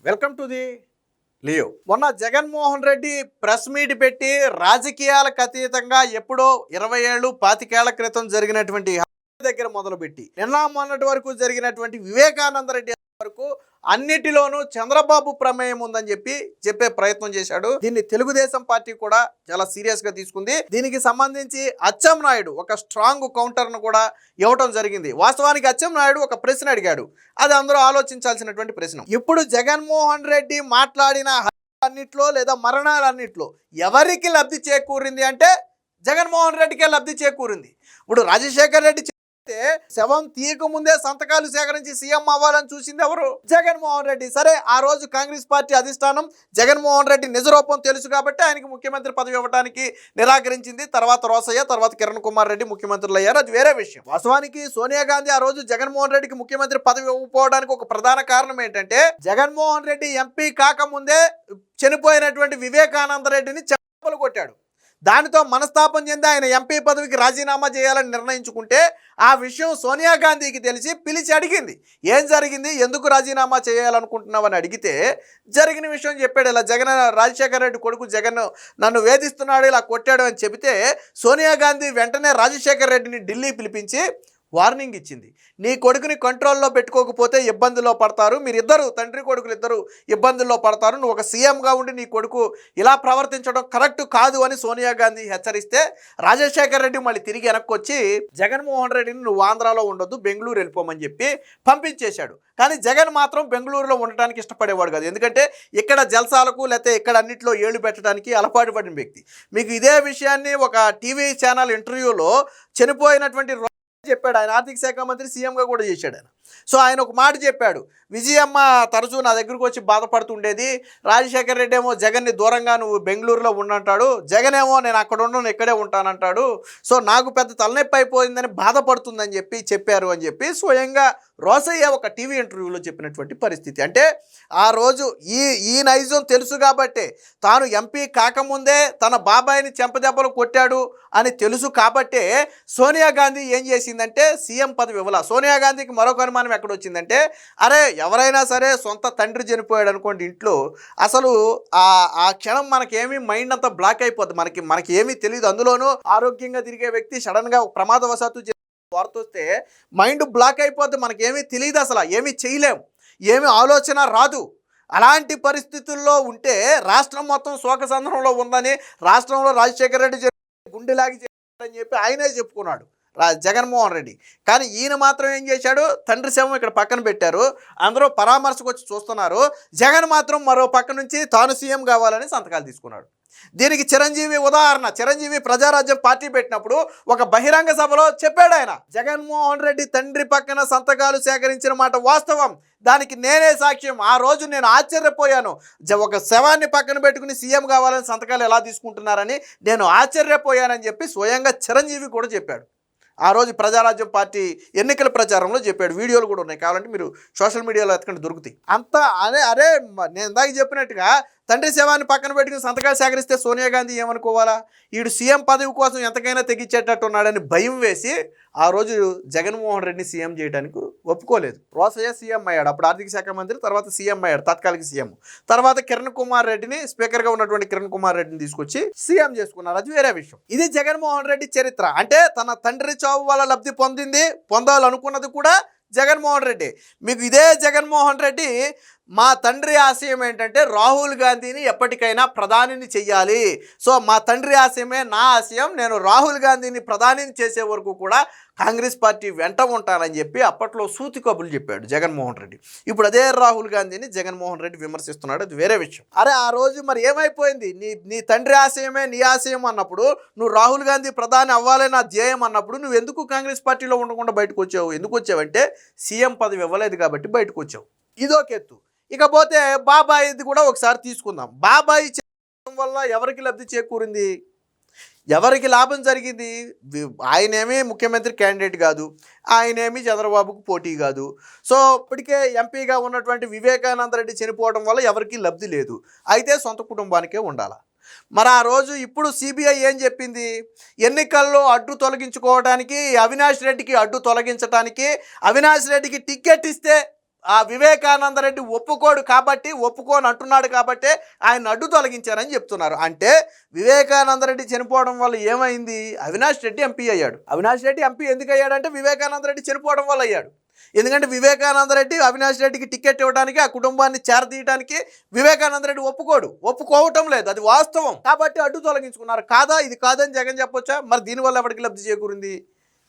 Welcome to the Leo. మొన్న Jaganmohan Reddy press meet పెట్టి రాజకీయాలకు అతీతంగా ఎప్పుడో 20 ఏళ్ళు 25 ఏళ్ల క్రితం జరిగినటువంటి దగ్గర మొదలుపెట్టి నిన్న మొన్నటి వరకు జరిగినటువంటి వివేకానంద రెడ్డి వరకు అన్నిటిలోనూ చంద్రబాబు ప్రమేయం ఉందని చెప్పే ప్రయత్నం చేశాడు. దీన్ని తెలుగుదేశం పార్టీ కూడా చాలా సీరియస్ గా తీసుకుంది. దీనికి సంబంధించి అచ్చెన్నాయుడు ఒక స్ట్రాంగ్ కౌంటర్ ను కూడా ఇవ్వటం జరిగింది. వాస్తవానికి అచ్చెన్నాయుడు ఒక ప్రశ్న అడిగాడు, అది అందరూ ఆలోచించాల్సినటువంటి ప్రశ్న. ఇప్పుడు జగన్మోహన్ రెడ్డి మాట్లాడిన అన్నిట్లో లేదా మరణాలన్నిట్లో ఎవరికి లబ్ధి చేకూరింది అంటే జగన్మోహన్ రెడ్డికే లబ్ధి చేకూరింది. ఇప్పుడు రాజశేఖర్ రెడ్డి శవం తీయక ముందే సంతకాలు సేకరించి సీఎం అవ్వాలని చూసింది ఎవరు? జగన్మోహన్ రెడ్డి. సరే, ఆ రోజు కాంగ్రెస్ పార్టీ అధిష్టానం జగన్మోహన్ రెడ్డి నిజరూపం తెలుసు కాబట్టి ఆయనకి ముఖ్యమంత్రి పదవి ఇవ్వడానికి నిరాకరించింది. తర్వాత రోసయ్య, తర్వాత కిరణ్ కుమార్ రెడ్డి ముఖ్యమంత్రులు అయ్యారు, అది వేరే విషయం. వాస్తవానికి సోనియా గాంధీ ఆ రోజు జగన్మోహన్ రెడ్డికి ముఖ్యమంత్రి పదవి ఇవ్వకపోవడానికి ఒక ప్రధాన కారణం ఏంటంటే జగన్మోహన్ రెడ్డి ఎంపీ కాకముందే చనిపోయినటువంటి వివేకానంద రెడ్డిని చెప్పులు కొట్టాడు. దానితో మనస్తాపం చెంది ఆయన ఎంపీ పదవికి రాజీనామా చేయాలని నిర్ణయించుకుంటే ఆ విషయం సోనియా గాంధీకి తెలిసి పిలిచి అడిగింది, ఏం జరిగింది, ఎందుకు రాజీనామా చేయాలనుకుంటున్నావని అడిగితే జరిగిన విషయం చెప్పాడు. ఇలా రాజశేఖర రెడ్డి కొడుకు జగన్ నన్ను వేధిస్తున్నాడు, ఇలా కొట్టాడు అని చెబితే సోనియా గాంధీ వెంటనే రాజశేఖర రెడ్డిని ఢిల్లీ పిలిపించి వార్నింగ్ ఇచ్చింది. నీ కొడుకుని కంట్రోల్లో పెట్టుకోకపోతే ఇబ్బందుల్లో పడతారు, మీరిద్దరు తండ్రి కొడుకులు ఇద్దరు ఇబ్బందుల్లో పడతారు, నువ్వు ఒక సీఎంగా ఉండి నీ కొడుకు ఇలా ప్రవర్తించడం కరెక్ట్ కాదు అని సోనియా గాంధీ హెచ్చరిస్తే రాజశేఖర్ రెడ్డి మళ్ళీ తిరిగి వెనక్కి వచ్చి జగన్మోహన్ రెడ్డిని నువ్వు ఆంధ్రాలో ఉండొద్దు, బెంగళూరు వెళ్ళిపోమని చెప్పి పంపించేశాడు. కానీ జగన్ మాత్రం బెంగళూరులో ఉండటానికి ఇష్టపడేవాడు కాదు. ఎందుకంటే ఇక్కడ జల్సాలకు లేకపోతే ఇక్కడ అన్నింటిలో ఏళ్ళు పెట్టడానికి అలవాటు పడిన వ్యక్తి. మీకు ఇదే విషయాన్ని ఒక టీవీ ఛానల్ ఇంటర్వ్యూలో చనిపోయినటువంటి చెప్పాడు. ఆయన ఆర్థిక శాఖ మంత్రి, సీఎంగా కూడా చేశాడు ఆయన. సో ఆయన ఒక మాట చెప్పాడు, విజయమ్మ తరచూ నా దగ్గరకు వచ్చి బాధపడుతుండేది, రాజశేఖర్ రెడ్డి ఏమో జగన్ని దూరంగా నువ్వు బెంగళూరులో ఉండంటాడు, జగన్ ఏమో నేను అక్కడ ఉండను ఇక్కడే ఉంటానంటాడు, సో నాకు పెద్ద తలనొప్పి అయిపోయిందని బాధపడుతుందని చెప్పారు అని చెప్పి స్వయంగా రోసయ్య ఒక టీవీ ఇంటర్వ్యూలో చెప్పినటువంటి పరిస్థితి. అంటే ఆ రోజు ఈ నైజం తెలుసు కాబట్టే, తాను ఎంపీ కాకముందే తన బాబాయిని చెంపదెబ్బలు కొట్టాడు అని తెలుసు కాబట్టే సోనియా గాంధీ ఏం చేసిందంటే సీఎం పదవి ఇవ్వాల. సోనియా గాంధీకి మరొక అనుమానం ఎక్కడొచ్చిందంటే, అరే ఎవరైనా సరే సొంత తండ్రి చనిపోయాడు అనుకోండి ఇంట్లో, అసలు ఆ క్షణం మనకేమీ మైండ్ అంతా బ్లాక్ అయిపోద్ది, మనకి ఏమీ తెలియదు. అందులోనూ ఆరోగ్యంగా తిరిగే వ్యక్తి సడన్గా ప్రమాదవశాత్తు వార్త వస్తే మైండ్ బ్లాక్ అయిపోద్ది, మనకేమీ తెలియదు, అసలు ఏమీ చేయలేం, ఏమీ ఆలోచన రాదు. అలాంటి పరిస్థితుల్లో ఉంటే రాష్ట్రం మొత్తం శోకసంద్రంలో ఉందని, రాష్ట్రంలో రాజశేఖర రెడ్డి గుండెలాగి చేశాడని చెప్పి ఆయనే చెప్పుకున్నాడు జగన్మోహన్ రెడ్డి. కానీ ఈయన మాత్రం ఏం చేశాడు, తండ్రి శవం ఇక్కడ పక్కన పెట్టారు, అందరూ పరామర్శకు వచ్చి చూస్తున్నారు, జగన్ మాత్రం మరో పక్క నుంచి తాను సీఎం కావాలని సంతకాలు తీసుకున్నాడు. దీనికి చిరంజీవి ఉదాహరణ. చిరంజీవి ప్రజారాజ్యం పార్టీ పెట్టినప్పుడు ఒక బహిరంగ సభలో చెప్పాడు ఆయన, జగన్మోహన్ రెడ్డి తండ్రి పక్కన సంతకాలు సేకరించిన మాట వాస్తవం, దానికి నేనే సాక్ష్యం, ఆ రోజు నేను ఆశ్చర్యపోయాను, ఒక శవాన్ని పక్కన పెట్టుకుని సీఎం కావాలని సంతకాలు ఎలా తీసుకుంటున్నారని నేను ఆశ్చర్యపోయానని చెప్పి స్వయంగా చిరంజీవి కూడా చెప్పాడు. ఆ రోజు ప్రజారాజ్యం పార్టీ ఎన్నికల ప్రచారంలో చెప్పాడు. వీడియోలు కూడా ఉన్నాయి, కావాలంటే మీరు సోషల్ మీడియాలో ఎత్తుకంటే దొరుకుతాయి. అంతా అరే నేను ఇందాక చెప్పినట్టుగా తండ్రి శవాన్ని పక్కన పెట్టుకుని సంతకాలు సేకరిస్తే సోనియా గాంధీ ఏమనుకోవాలా, వీడు సీఎం పదవి కోసం ఎంతకైనా తెగించేటట్టున్నాడని భయం వేసి ఆ రోజు జగన్మోహన్ రెడ్డిని సీఎం చేయడానికి ఒప్పుకోలేదు. రోసయ్య సీఎం అయ్యాడు, అప్పుడు ఆర్థిక శాఖ మంత్రి, తర్వాత సీఎం అయ్యాడు తాత్కాలిక సీఎం. తర్వాత కిరణ్ కుమార్ రెడ్డిని, స్పీకర్గా ఉన్నటువంటి కిరణ్ కుమార్ రెడ్డిని తీసుకొచ్చి సీఎం చేసుకున్నారు, అది వేరే విషయం. ఇది జగన్మోహన్ రెడ్డి చరిత్ర. అంటే తన తండ్రి చావు వల్ల లబ్ధి పొందాలనుకున్నది కూడా జగన్మోహన్ రెడ్డి. మీకు ఇదే జగన్మోహన్ రెడ్డి మా తండ్రి ఆశయం ఏంటంటే రాహుల్ గాంధీని ఎప్పటికైనా ప్రధానిని చెయ్యాలి, సో మా తండ్రి ఆశయమే నా ఆశయం, నేను రాహుల్ గాంధీని ప్రధానిని చేసే వరకు కూడా కాంగ్రెస్ పార్టీ వెంట ఉంటానని చెప్పి అప్పట్లో సూతి కబుర్లు చెప్పాడు జగన్మోహన్ రెడ్డి. ఇప్పుడు అదే రాహుల్ గాంధీని జగన్మోహన్ రెడ్డి విమర్శిస్తున్నాడు, అది వేరే విషయం. అరే ఆ రోజు మరి ఏమైపోయింది, నీ తండ్రి ఆశయమే నీ ఆశయం అన్నప్పుడు, నువ్వు రాహుల్ గాంధీ ప్రధాని అవ్వాలే నా ధ్యేయం అన్నప్పుడు నువ్వు ఎందుకు కాంగ్రెస్ పార్టీలో ఉండకుండా బయటకు వచ్చావు? ఎందుకు వచ్చావంటే సీఎం పదవి ఇవ్వలేదు కాబట్టి బయటకు వచ్చావు. ఇదొకెత్తు. ఇకపోతే బాబాయిది కూడా ఒకసారి తీసుకుందాం. బాబాయి చేయడం వల్ల ఎవరికి లబ్ధి చేకూరింది, ఎవరికి లాభం జరిగింది? ఆయనేమీ ముఖ్యమంత్రి క్యాండిడేట్ కాదు, ఆయనేమీ చంద్రబాబుకు పోటీ కాదు. సో ఇప్పటికే ఎంపీగా ఉన్నటువంటి వివేకానంద రెడ్డి చనిపోవడం వల్ల ఎవరికి లబ్ధి లేదు, అయితే సొంత కుటుంబానికే ఉండాలి. మరి ఆ రోజు ఇప్పుడు సిబిఐ ఏం చెప్పింది, ఎన్నికల్లో అడ్డు తొలగించుకోవడానికి అవినాష్ రెడ్డికి అడ్డు తొలగించడానికి అవినాష్ రెడ్డికి టికెట్ ఇస్తే ఆ వివేకానంద రెడ్డి ఒప్పుకోడు కాబట్టి ఒప్పుకోని అంటున్నాడు కాబట్టి ఆయన అడ్డు తొలగించారని చెప్తున్నారు. అంటే వివేకానంద రెడ్డి చనిపోవడం వల్ల ఏమైంది? అవినాష్ రెడ్డి ఎంపీ అయ్యాడు. అవినాష్ రెడ్డి ఎంపీ ఎందుకు అయ్యాడంటే వివేకానంద రెడ్డి చనిపోవడం వల్ల అయ్యాడు. ఎందుకంటే వివేకానంద రెడ్డి అవినాష్ రెడ్డికి టికెట్ ఇవ్వడానికి, ఆ కుటుంబాన్ని చేరదీయడానికి వివేకానంద రెడ్డి ఒప్పుకోవటం లేదు, అది వాస్తవం. కాబట్టి అడ్డు తొలగించుకున్నారు. కాదా? ఇది కాదని జగన్ చెప్పొచ్చా? మరి దీనివల్ల ఎవరికి లబ్ధి చేకూరింది?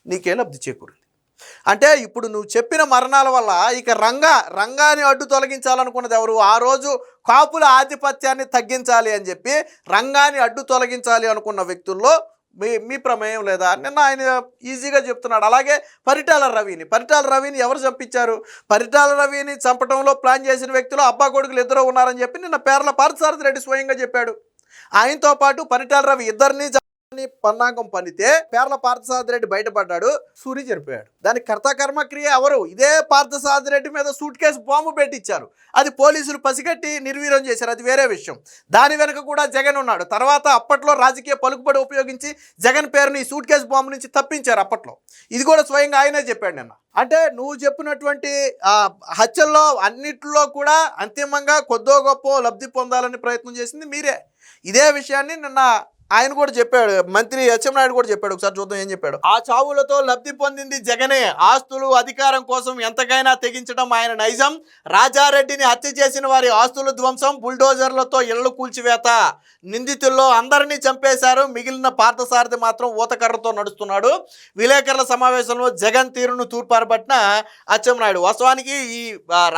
నీకే లబ్ధి చేకూరింది. అంటే ఇప్పుడు నువ్వు చెప్పిన మరణాల వల్ల ఇక రంగాన్ని అడ్డు తొలగించాలనుకున్నది ఎవరు? ఆ రోజు కాపుల ఆధిపత్యాన్ని తగ్గించాలి అని చెప్పి రంగాన్ని అడ్డు తొలగించాలి అనుకున్న వ్యక్తుల్లో మీ ప్రమేయం లేదా? నిన్న ఆయన ఈజీగా చెప్తున్నాడు. అలాగే పరిటాల రవిని ఎవరు చంపించారు? పరిటాల రవిని చంపడంలో ప్లాన్ చేసిన వ్యక్తులు అబ్బా కొడుకులు ఇద్దరు ఉన్నారని చెప్పి నిన్న పేర్ల పార్థసారథి రెడ్డి స్వయంగా చెప్పాడు. ఆయనతో పాటు పరిటాల రవి ఇద్దరిని పన్నాగం పనితే పేర్ల పార్థసారథి రెడ్డి బయటపడ్డాడు, సూరి చనిపోయాడు. దానికి కర్మ క్రియ ఎవరు? ఇదే పార్థసారథి రెడ్డి మీద సూట్ కేసు బాంబు పెట్టించారు. అది పోలీసులు పసిగట్టి నిర్వీర్యం చేశారు, అది వేరే విషయం. దాని వెనుక కూడా జగన్ ఉన్నాడు. తర్వాత అప్పట్లో రాజకీయ పలుకుబడి ఉపయోగించి జగన్ పేరుని ఈ సూట్ కేసు బాంబు నుంచి తప్పించారు అప్పట్లో. ఇది కూడా స్వయంగా ఆయనే చెప్పాడు నిన్న. అంటే నువ్వు చెప్పినటువంటి హత్యల్లో అన్నిట్లో కూడా అంతిమంగా కొద్దో గొప్ప లబ్ధి పొందాలని ప్రయత్నం చేసింది మీరే. ఇదే విషయాన్ని నిన్న ఆయన కూడా చెప్పాడు, మంత్రి అచ్చెన్నాయుడు కూడా చెప్పాడు. ఒకసారి చూద్దాం ఏం చెప్పాడు. ఆ చావులతో లబ్ధి పొందింది జగనే, ఆస్తులు అధికారం కోసం ఎంతకైనా తెగించడం ఆయన నైజం, రాజారెడ్డిని హత్య చేసిన వారి ఆస్తుల ధ్వంసం, బుల్డోజర్లతో ఇళ్లు కూల్చివేత, నిందితుల్లో అందరినీ చంపేశారు, మిగిలిన పార్థసారథి మాత్రం ఊతకర్రతో నడుస్తున్నాడు. విలేకరుల సమావేశంలో జగన్ తీరును తూర్పారబట్టిన అచ్చెన్నాయుడు. వాస్తవానికి ఈ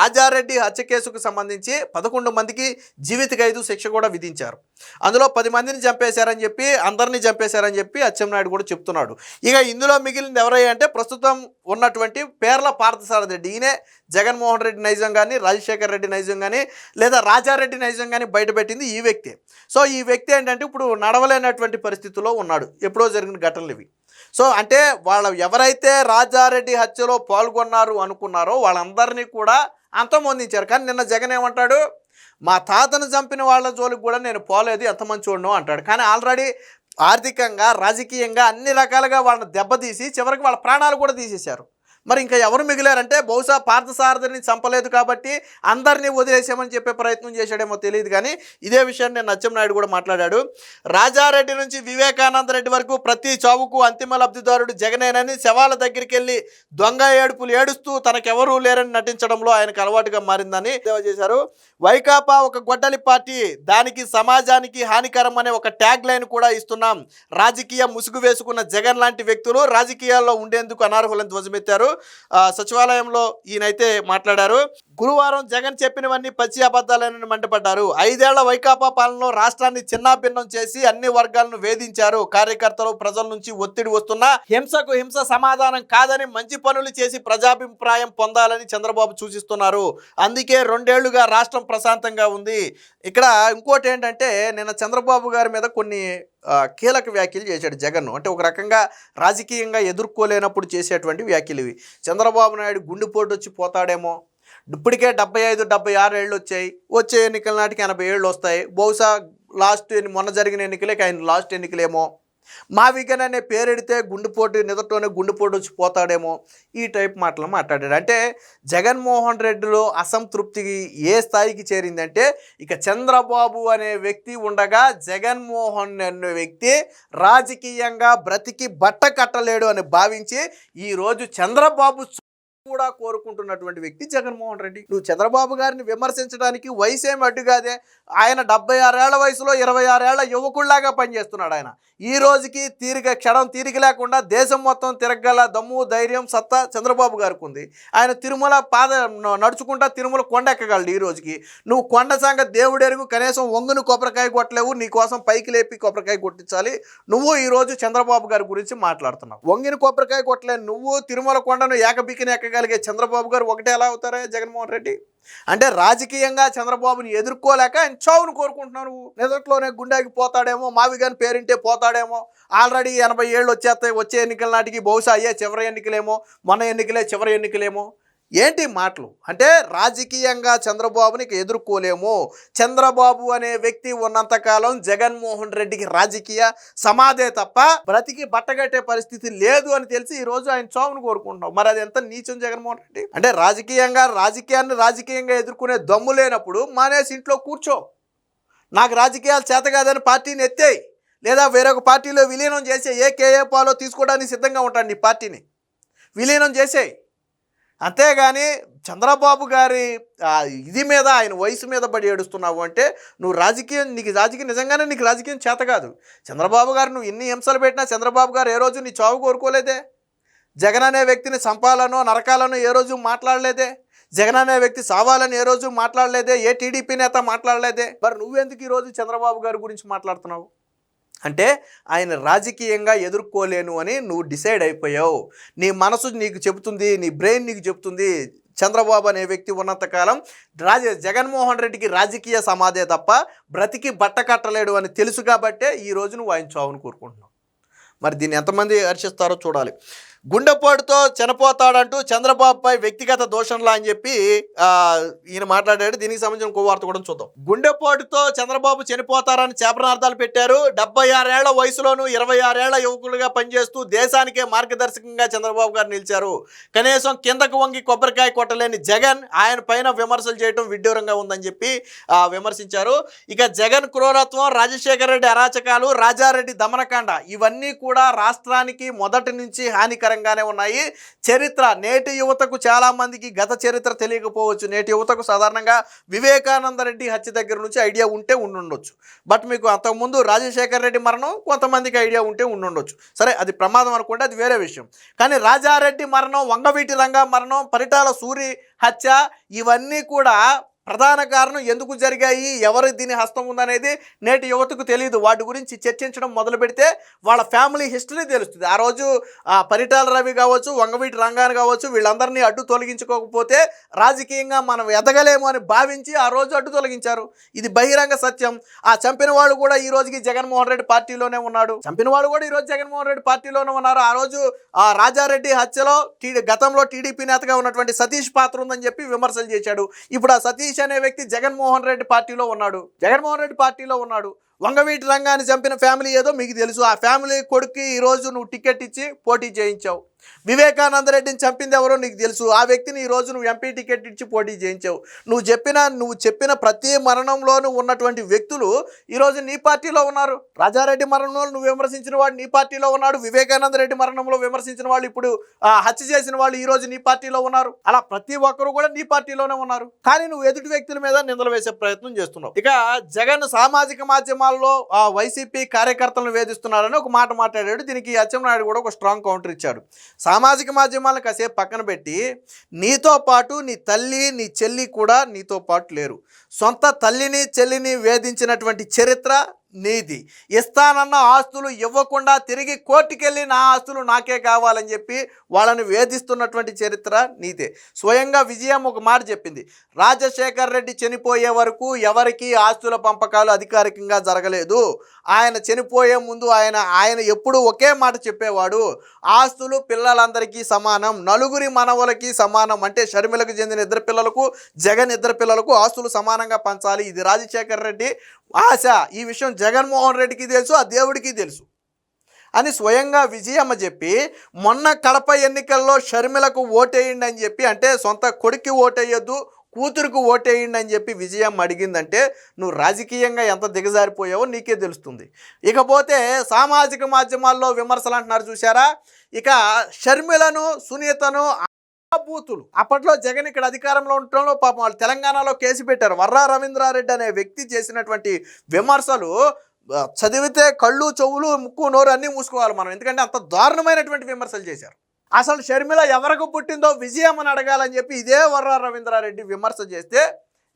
రాజారెడ్డి హత్య కేసుకు సంబంధించి 11 మందికి జీవిత ఖైదు శిక్ష కూడా విధించారు. అందులో 10 మందిని చంపేశారని చెప్పి, అందరినీ చంపేశారని చెప్పి అచ్చెన్నాయుడు కూడా చెప్తున్నాడు. ఇక ఇందులో మిగిలింది ఎవరయ్యా అంటే ప్రస్తుతం ఉన్నటువంటి పేర్ల పార్థసారథి రెడ్డి. ఈయనే జగన్మోహన్ రెడ్డి నైజం కానీ, రాజశేఖర్ రెడ్డి నైజం కానీ, లేదా రాజారెడ్డి నైజం కానీ బయటపెట్టింది ఈ వ్యక్తి. సో ఈ వ్యక్తి ఏంటంటే ఇప్పుడు నడవలేనటువంటి పరిస్థితుల్లో ఉన్నాడు. ఎప్పుడో జరిగిన ఘటనలు ఇవి. సో అంటే ఎవరైతే రాజారెడ్డి హత్యలో పాల్గొన్నారు అనుకున్నారో వాళ్ళందరినీ కూడా అంతమొందించారు. కానీ నిన్న జగన్ ఏమంటాడు? మా తాతను చంపిన వాళ్ళ జోలికి కూడా నేను పోలేదు, ఎంత మంచోడునో అంటాడు. కానీ ఆల్రెడీ ఆర్థికంగా, రాజకీయంగా అన్ని రకాలుగా వాళ్ళని దెబ్బతీసి చివరికి వాళ్ళ ప్రాణాలు కూడా తీసేశారు. మరి ఇంకా ఎవరు మిగిలారంటే బహుశా పార్థసారథిని చంపలేదు కాబట్టి అందరినీ వదిలేసామని చెప్పే ప్రయత్నం చేశాడేమో తెలియదు. కానీ ఇదే విషయాన్ని నేను అచ్చెన్నాయుడు కూడా మాట్లాడాడు. రాజారెడ్డి నుంచి వివేకానంద రెడ్డి వరకు ప్రతి చావుకు అంతిమ లబ్ధిదారుడు జగనేనని, శవాల దగ్గరికి వెళ్ళి దొంగ ఏడుపులు ఏడుస్తూ తనకెవరూ లేరని నటించడంలో ఆయనకు అలవాటుగా మారిందని చేశారు. వైకాపా ఒక గొడ్డలి పార్టీ, దానికి సమాజానికి హానికరం అనే ఒక ట్యాగ్ లైన్ కూడా ఇస్తున్నాం. రాజకీయ ముసుగు వేసుకున్న జగన్ లాంటి వ్యక్తులు రాజకీయాల్లో ఉండేందుకు అనర్హులను ధ్వజమెత్తారు. సచివాలయంలో ఈయనైతే మాట్లాడారు. గురువారం జగన్ చెప్పినవన్నీ పచ్చి అబద్ధాలని మండిపడ్డారు. 5 ఏళ్ల వైకాపా పాలనలో రాష్ట్రాన్ని చిన్నాభిన్నం చేసి అన్ని వర్గాలను వేధించారు. కార్యకర్తలు, ప్రజల నుంచి ఒత్తిడి వస్తున్నా హింసకు హింస సమాధానం కాదని, మంచి పనులు చేసి ప్రజాభిప్రాయం పొందాలని చంద్రబాబు సూచిస్తున్నారు. అందుకే 2 ఏళ్లుగా రాష్ట్రం ప్రశాంతంగా ఉంది. ఇక్కడ ఇంకోటి ఏంటంటే నిన్న చంద్రబాబు గారి మీద కొన్ని కీలక వ్యాఖ్యలు చేశాడు జగన్. అంటే ఒక రకంగా రాజకీయంగా ఎదుర్కోలేనప్పుడు చేసేటువంటి వ్యాఖ్యలు ఇవి. చంద్రబాబు నాయుడు గుండెపోటు వచ్చి పోతాడేమో, ఇప్పటికే 75-76 ఏళ్ళు వచ్చాయి, వచ్చే ఎన్నికల నాటికి 80 ఏళ్ళు వస్తాయి. బహుశా మొన్న జరిగిన ఎన్నికలే ఆయన లాస్ట్ ఎన్నికలేమో, మావిగన్ అనే పేరెడితే నిదటోనే గుండెపోటు వచ్చి పోతాడేమో, ఈ టైప్ మాటలు మాట్లాడాడు. అంటే జగన్మోహన్ రెడ్డిలో అసంతృప్తి ఏ స్థాయికి చేరిందంటే ఇక చంద్రబాబు అనే వ్యక్తి ఉండగా జగన్మోహన్ అనే వ్యక్తి రాజకీయంగా బ్రతికి బట్ట కట్టలేడు అని భావించి ఈరోజు చంద్రబాబు కూడా కోరుకుంటున్నటువంటి వ్యక్తి జగన్మోహన్ రెడ్డి. నువ్వు చంద్రబాబు గారిని విమర్శించడానికి వయసు ఏమి అడ్డు కాదే. ఆయన 76 ఏళ్ల వయసులో 26 ఏళ్ల యువకుళ్లాగా పనిచేస్తున్నాడు. ఆయన ఈ రోజుకి క్షణం తీరిక లేకుండా దేశం మొత్తం తిరగగల దమ్ము, ధైర్యం, సత్తా చంద్రబాబు గారికి ఉంది. ఆయన తిరుమల నడుచుకుంటా తిరుమల కొండ ఎక్కగలడు. ఈ రోజుకి నువ్వు కొండ సంగ దేవుడెరుగు, కనీసం వంగును కొబ్బరికాయ కొట్టలేవు. నీ కోసం పైకి లేపి కొబ్బరికాయ కొట్టించాలి. నువ్వు ఈరోజు చంద్రబాబు గారి గురించి మాట్లాడుతున్నావు. వంగిన కొబ్బరికాయ కొట్టలేను నువ్వు, తిరుమల కొండను ఏకబిక్కిని ఎక్కగలిగే చంద్రబాబు గారు ఒకటే ఎలా అవుతారా జగన్మోహన్ రెడ్డి? అంటే రాజకీయంగా చంద్రబాబుని ఎదుర్కోలేక ఆయన చావును కోరుకుంటున్నావు. నువ్వు నిదట్లోనే గుండెకి పోతాడేమో, మావిగాని పేరింటే పోతాడేమో, ఆల్రెడీ 80 ఏళ్ళు వచ్చేస్తాయి, వచ్చే ఎన్నికల నాటికి బహుశా అయ్యే చివరి ఎన్నికలేమో, మొన్న ఎన్నికలే చివరి ఎన్నికలేమో. ఏంటి మాటలు అంటే రాజకీయంగా చంద్రబాబుని ఇక ఎదుర్కోలేము, చంద్రబాబు అనే వ్యక్తి ఉన్నంతకాలం జగన్మోహన్ రెడ్డికి రాజకీయ సమాధే తప్ప బ్రతికి బట్టగట్టే పరిస్థితి లేదు అని తెలిసి ఈరోజు ఆయన చావును కోరుకుంటున్నాం. మరి అది ఎంత నీచం జగన్మోహన్ రెడ్డి అంటే రాజకీయాన్ని రాజకీయంగా ఎదుర్కొనే దమ్ము లేనప్పుడు మానేసి ఇంట్లో కూర్చో, నాకు రాజకీయాలు చేత కాదని పార్టీని ఎత్తేయి, లేదా వేరొక పార్టీలో విలీనం చేసే ఏ కేఏ పాలో తీసుకోవడానికి సిద్ధంగా ఉంటాడు, నీ పార్టీని విలీనం చేసేయి. అంతేగాని చంద్రబాబు గారి ఇది మీద ఆయన వయసు మీద పడి ఏడుస్తున్నావు అంటే నువ్వు నీకు రాజకీయం నిజంగానే నీకు రాజకీయం చేత కాదు. చంద్రబాబు గారు నువ్వు ఇన్ని హింసలు పెట్టినా చంద్రబాబు గారు ఏ రోజు నీ చావు కోరుకోలేదే, జగన్ అనే వ్యక్తిని చంపాలనో నరకాలనో ఏ రోజు మాట్లాడలేదే, జగన్ అనే వ్యక్తి సావాలని ఏ రోజు మాట్లాడలేదే, ఏ టీడీపీ నేత మాట్లాడలేదే. మరి నువ్వెందుకు ఈరోజు చంద్రబాబు గారి గురించి మాట్లాడుతున్నావు అంటే ఆయన రాజకీయంగా ఎదుర్కోలేను అని నువ్వు డిసైడ్ అయిపోయావు. నీ మనసు నీకు చెబుతుంది, నీ బ్రెయిన్ నీకు చెబుతుంది చంద్రబాబు అనే వ్యక్తి ఉన్నంతకాలం జగన్మోహన్ రెడ్డికి రాజకీయ సమాధే తప్ప బ్రతికి బట్ట కట్టలేడు అని తెలుసు కాబట్టే ఈరోజు నువ్వు ఆయన చావును కోరుకుంటున్నావు. మరి దీన్ని ఎంతమంది హర్షిస్తారో చూడాలి. గుండెపోటుతో చనిపోతాడంటూ చంద్రబాబుపై వ్యక్తిగత దోషంలా అని చెప్పి ఈయన మాట్లాడాడు. దీనికి సంబంధించిన ఇంకో వార్త కూడా చూద్దాం. గుండెపోటుతో చంద్రబాబు చనిపోతారని చేపనార్థాలు పెట్టారు. 76 ఏళ్ల వయసులోనూ 26 ఏళ్ల యువకులుగా పనిచేస్తూ దేశానికే మార్గదర్శకంగా చంద్రబాబు గారు నిలిచారు. కనీసం కిందకు వంగి కొబ్బరికాయ కొట్టలేని జగన్ ఆయన పైన విమర్శలు చేయడం విడ్డూరంగా ఉందని చెప్పి విమర్శించారు. ఇక జగన్ క్రూరత్వం, రాజశేఖర రెడ్డి అరాచకాలు, రాజారెడ్డి దమనకాండ ఇవన్నీ కూడా రాష్ట్రానికి మొదటి నుంచి హానికరంగానే ఉన్నాయి. చరిత్ర నేటి యువతకు చాలా మందికి గత చరిత్ర తెలియకపోవచ్చు. నేటి యువతకు సాధారణంగా వివేకానంద రెడ్డి హత్య దగ్గర నుంచి ఐడియా ఉంటే ఉండుండొచ్చు. బట్ మీకు అంతకుముందు రాజశేఖర రెడ్డి మరణం కొంతమందికి ఐడియా ఉంటే ఉండుండొచ్చు. సరే, అది ప్రమాదం అనుకుంటే అది వేరే విషయం. కానీ రాజారెడ్డి మరణం, వంగవీటి రంగా మరణం, పరిటాల సూరి హత్య ఇవన్నీ కూడా ప్రధాన కారణం ఎందుకు జరిగాయి, ఎవరు దీని హస్తం ఉందనేది నేటి యువతకు తెలియదు. వాటి గురించి చర్చించడం మొదలు పెడితే వాళ్ళ ఫ్యామిలీ హిస్టరీ తెలుస్తుంది. ఆ రోజు పరిటాల రవి కావచ్చు, వంగవీటి రంగాన్ని కావచ్చు, వీళ్ళందరినీ అడ్డు తొలగించుకోకపోతే రాజకీయంగా మనం ఎదగలేము అని భావించి ఆ రోజు అడ్డు తొలగించారు. ఇది బహిరంగ సత్యం. ఆ చంపిన వాళ్ళు కూడా ఈ రోజుకి జగన్మోహన్ రెడ్డి పార్టీలోనే ఉన్నాడు. చంపిన వాళ్ళు కూడా ఈరోజు జగన్మోహన్ రెడ్డి పార్టీలోనే ఉన్నారు. ఆ రోజు రాజారెడ్డి హత్యలో గతంలో టీడీపీ నేతగా ఉన్నటువంటి సతీష్ పాత్ర ఉందని చెప్పి విమర్శలు చేశాడు. ఇప్పుడు ఆ సతీష్ అనే వ్యక్తి జగన్మోహన్ రెడ్డి పార్టీలో ఉన్నాడు. వంగవీటి రంగాన్ని చంపిన ఫ్యామిలీ ఏదో మీకు తెలుసు. ఆ ఫ్యామిలీ కొడుక్కి ఈరోజు నువ్వు టికెట్ ఇచ్చి పోటీ చేయించావు. వివేకానంద రెడ్డిని చంపింది ఎవరో నీకు తెలుసు. ఆ వ్యక్తిని ఈరోజు నువ్వు ఎంపీ టికెట్ ఇచ్చి పోటీ చేయించావు. నువ్వు చెప్పిన ప్రతి మరణంలోనూ ఉన్నటువంటి వ్యక్తులు ఈరోజు నీ పార్టీలో ఉన్నారు. రాజారెడ్డి మరణంలో నువ్వు విమర్శించిన వాడు నీ పార్టీలో ఉన్నాడు. వివేకానంద రెడ్డి మరణంలో విమర్శించిన వాళ్ళు, ఇప్పుడు హత్య చేసిన వాళ్ళు ఈరోజు నీ పార్టీలో ఉన్నారు. అలా ప్రతి ఒక్కరు కూడా నీ పార్టీలోనే ఉన్నారు. కానీ నువ్వు ఎదుటి వ్యక్తుల మీద నిందలు వేసే ప్రయత్నం చేస్తున్నావు. ఇక జగన్ సామాజిక మాధ్యమాల్లో వైసీపీ కార్యకర్తలను వేధిస్తున్నారని ఒక మాట మాట్లాడాడు. దీనికి అచ్చెన్నాయుడు కూడా ఒక స్ట్రాంగ్ కౌంటర్ ఇచ్చాడు. సామాజిక మాధ్యమాలను కాసేపు పక్కన పెట్టి నీతో పాటు నీ తల్లి నీ చెల్లి కూడా నీతో పాటు లేరు. సొంత తల్లిని చెల్లిని వేధించినటువంటి చరిత్ర నీది. ఇస్తానన్న ఆస్తులు ఇవ్వకుండా తిరిగి కోర్టుకెళ్ళి నా ఆస్తులు నాకే కావాలని చెప్పి వాళ్ళని వేధిస్తున్నటువంటి చరిత్ర నీదే. స్వయంగా విజయం ఒక మాట చెప్పింది, రాజశేఖర్ రెడ్డి చనిపోయే వరకు ఎవరికి ఆస్తుల పంపకాలు అధికారికంగా జరగలేదు. ఆయన చనిపోయే ముందు ఆయన ఎప్పుడూ ఒకే మాట చెప్పేవాడు, ఆస్తులు పిల్లలందరికీ సమానం, నలుగురి మనవలకి సమానం. అంటే షర్మిలకు చెందిన 2 పిల్లలకు, జగన్ 2 పిల్లలకు ఆస్తులు సమానంగా పంచాలి. ఇది రాజశేఖర్ రెడ్డి ఆశ. ఈ విషయం జగన్మోహన్ రెడ్డికి తెలుసు, ఆ దేవుడికి తెలుసు అని స్వయంగా విజయమ్మ చెప్పి, మొన్న కడప ఎన్నికల్లో షర్మిలకు ఓటేయండి అని చెప్పి, అంటే సొంత కొడుక్కి ఓటేయొద్దు కూతురుకు ఓటేయండి అని చెప్పి విజయమ్మ అడిగిందంటే నువ్వు రాజకీయంగా ఎంత దిగజారిపోయావో నీకే తెలుస్తుంది. ఇకపోతే సామాజిక మాధ్యమాల్లో విమర్శలు అంటున్నారు చూసారా. ఇక షర్మిలను, సునీతను బూతులు అప్పట్లో జగన్ ఇక్కడ అధికారంలో ఉండటంలో పాపం వాళ్ళు తెలంగాణలో కేసు పెట్టారు. వర్రా రవీంద్రారెడ్డి అనే వ్యక్తి చేసినటువంటి విమర్శలు చదివితే కళ్ళు, చెవులు, ముక్కు, నోరు అన్నీ మూసుకోవాలి మనం. ఎందుకంటే అంత దారుణమైనటువంటి విమర్శలు చేశారు. అసలు షర్మిల ఎవరికి పుట్టిందో విజయమ్మని అడగాలని చెప్పి ఇదే వర్రా రవీంద్రారెడ్డి విమర్శ చేస్తే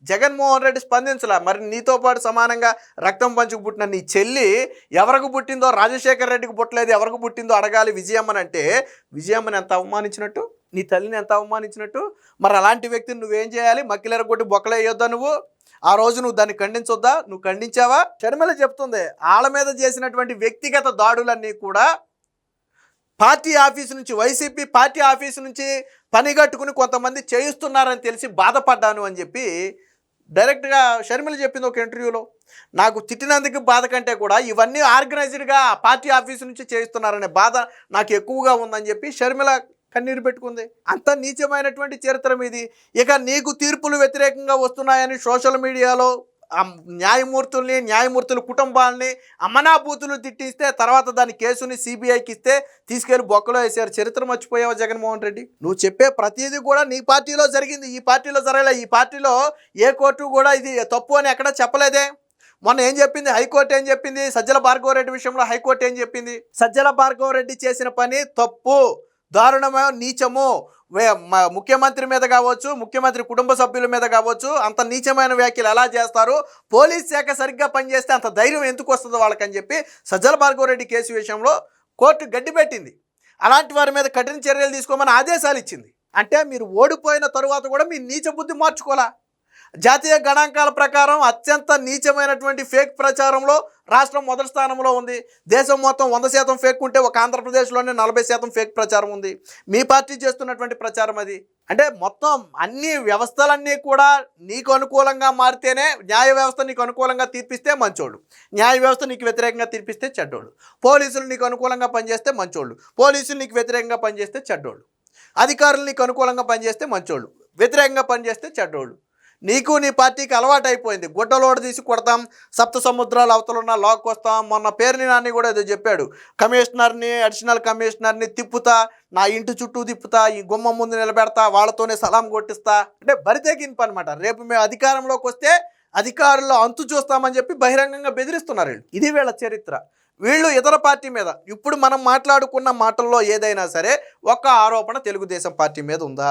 జగన్మోహన్ రెడ్డి స్పందించలే. మరి నీతో పాటు సమానంగా రక్తం పంచుకు పుట్టిన నీ చెల్లి ఎవరికి పుట్టిందో, రాజశేఖర రెడ్డికి పుట్టలేదు, ఎవరికి పుట్టిందో అడగాలి విజయమ్మని అంటే విజయమ్మని ఎంత అవమానించినట్టు, నీ తల్లిని ఎంత అవమానించినట్టు. మరి అలాంటి వ్యక్తిని నువ్వేం చేయాలి? మక్కిలెరగొట్టి బొక్కలేయొద్దా నువ్వు? ఆ రోజు నువ్వు దాన్ని ఖండించొద్దా? నువ్వు ఖండించావా? షర్మిల చెప్తుంది వాళ్ళ మీద చేసినటువంటి వ్యక్తిగత దాడులన్నీ కూడా పార్టీ ఆఫీసు నుంచి, వైసీపీ పార్టీ ఆఫీసు నుంచి పనిగట్టుకుని కొంతమంది చేయిస్తున్నారని తెలిసి బాధపడ్డాను అని చెప్పి డైరెక్ట్గా షర్మిల చెప్పింది ఒక ఇంటర్వ్యూలో. నాకు తిట్టినందుకు బాధ కంటే కూడా ఇవన్నీ ఆర్గనైజ్డ్గా పార్టీ ఆఫీసు నుంచి చేయిస్తున్నారనే బాధ నాకు ఎక్కువగా ఉందని చెప్పి షర్మిల కన్నీరు పెట్టుకుంది. అంత నీచమైనటువంటి చరిత్ర మీది. ఇక నీకు తీర్పులు వ్యతిరేకంగా వస్తున్నాయని సోషల్ మీడియాలో న్యాయమూర్తుల కుటుంబాలని అమనాభూతులు తిట్టిస్తే తర్వాత దాని కేసుని సిబిఐకి ఇస్తే తీసుకెళ్లి బొక్కలో వేసారు. చరిత్ర మర్చిపోయావా జగన్మోహన్ రెడ్డి? నువ్వు చెప్పే ప్రతిదీ కూడా నీ పార్టీలో జరిగింది, ఈ పార్టీలో జరగలే. ఈ పార్టీలో ఏ కోర్టు కూడా ఇది తప్పు అని ఎక్కడా చెప్పలేదే. మొన్న ఏం చెప్పింది హైకోర్టు? ఏం చెప్పింది? సజ్జల భార్గవరెడ్డి విషయంలో హైకోర్టు ఏం చెప్పింది? సజ్జల భార్గవరెడ్డి చేసిన పని తప్పు, దారుణమైన, నీచము, ముఖ్యమంత్రి మీద కావచ్చు, ముఖ్యమంత్రి కుటుంబ సభ్యుల మీద కావచ్చు, అంత నీచమైన వ్యాఖ్యలు ఎలా చేస్తారు? పోలీస్ శాఖ సరిగ్గా పనిచేస్తే అంత ధైర్యం ఎందుకు వస్తుందో వాళ్ళకని చెప్పి సజ్జల భార్గవరెడ్డి కేసు విషయంలో కోర్టు గడ్డిపెట్టింది. అలాంటి వారి మీద కఠిన చర్యలు తీసుకోమని ఆదేశాలు ఇచ్చింది. అంటే మీరు ఓడిపోయిన తరువాత కూడా మీ నీచ బుద్ధి మార్చుకోవాలా? జాతీయ గణాంకాల ప్రకారం అత్యంత నీచమైనటువంటి ఫేక్ ప్రచారంలో రాష్ట్రం మొదటి స్థానంలో ఉంది. దేశం మొత్తం 100% ఫేక్ ఉంటే ఒక ఆంధ్రప్రదేశ్లోనే 40% ఫేక్ ప్రచారం ఉంది. మీ పార్టీ చేస్తున్నటువంటి ప్రచారం అది. అంటే మొత్తం అన్ని వ్యవస్థలన్నీ కూడా నీకు అనుకూలంగా మారితేనే, న్యాయ వ్యవస్థ నీకు అనుకూలంగా తీర్పిస్తే మంచోళ్ళు, న్యాయ వ్యవస్థ నీకు వ్యతిరేకంగా తీర్పిస్తే చెడ్డోళ్ళు, పోలీసులు నీకు అనుకూలంగా పనిచేస్తే మంచోళ్ళు, పోలీసులు నీకు వ్యతిరేకంగా పనిచేస్తే చెడ్డోళ్ళు, అధికారులు నీకు అనుకూలంగా పనిచేస్తే మంచోళ్ళు, వ్యతిరేకంగా పనిచేస్తే చెడ్డోళ్ళు. నీకు నీ పార్టీకి అలవాటు అయిపోయింది. గుడ్డలోడ తీసి కొడతాం, సప్త సముద్రాలు అవతలున్న లాక్కొస్తాం. మొన్న పేర్ని నాని కూడా ఏదో చెప్పాడు, కమిషనర్ని, అడిషనల్ కమిషనర్ని తిప్పుతా, నా ఇంటి చుట్టూ తిప్పుతా, ఈ గుమ్మం ముందు నిలబెడతా, వాళ్ళతోనే సలాం కొట్టిస్తా. అంటే బరితెగింపు అనమాట. రేపు మేము అధికారంలోకి వస్తే అధికారుల్లో అంతు చూస్తామని చెప్పి బహిరంగంగా బెదిరిస్తున్నారు వీళ్ళు. ఇది వీళ్ళ చరిత్ర. వీళ్ళు ఇతర పార్టీ మీద, ఇప్పుడు మనం మాట్లాడుకున్న మాటల్లో ఏదైనా సరే ఒక్క ఆరోపణ తెలుగుదేశం పార్టీ మీద ఉందా?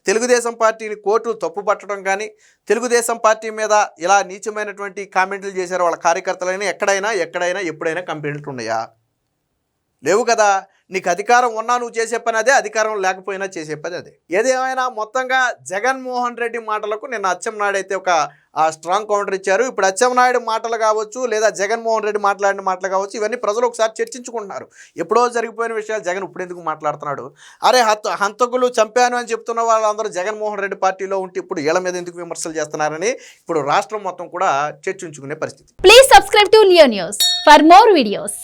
తెలుగుదేశం పార్టీని కోర్టులు తప్పు పట్టడం కానీ, తెలుగుదేశం పార్టీ మీద ఇలా నీచమైనటువంటి కామెంట్లు చేశారు వాళ్ళ కార్యకర్తలైనా ఎక్కడైనా ఎప్పుడైనా కంప్లైంట్లు ఉన్నాయా? లేవు కదా. నీకు అధికారం ఉన్నా నువ్వు చేసే పని అదే, అధికారం లేకపోయినా చేసే పని అదే. ఏదేమైనా మొత్తంగా జగన్మోహన్ రెడ్డి మాటలకు నిన్న అచ్చెన్నాయుడు అయితే ఒక స్ట్రాంగ్ కౌంటర్ ఇచ్చారు. ఇప్పుడు అచ్చెన్నాయుడు మాటలు కావచ్చు, లేదా జగన్మోహన్ రెడ్డి మాట్లాడిన మాటలు కావచ్చు, ఇవన్నీ ప్రజలు ఒకసారి చర్చించుకుంటున్నారు. ఎప్పుడో జరిగిపోయిన విషయాలు జగన్ ఇప్పుడు ఎందుకు మాట్లాడుతున్నాడు? అరే హంతకులు చంపాను అని చెప్తున్న వాళ్ళందరూ జగన్మోహన్ రెడ్డి పార్టీలో ఉంటే ఇప్పుడు వీళ్ళ మీద ఎందుకు విమర్శలు చేస్తున్నారని ఇప్పుడు రాష్ట్రం మొత్తం కూడా చర్చించుకునే పరిస్థితి. Please subscribe to Leo news for more videos.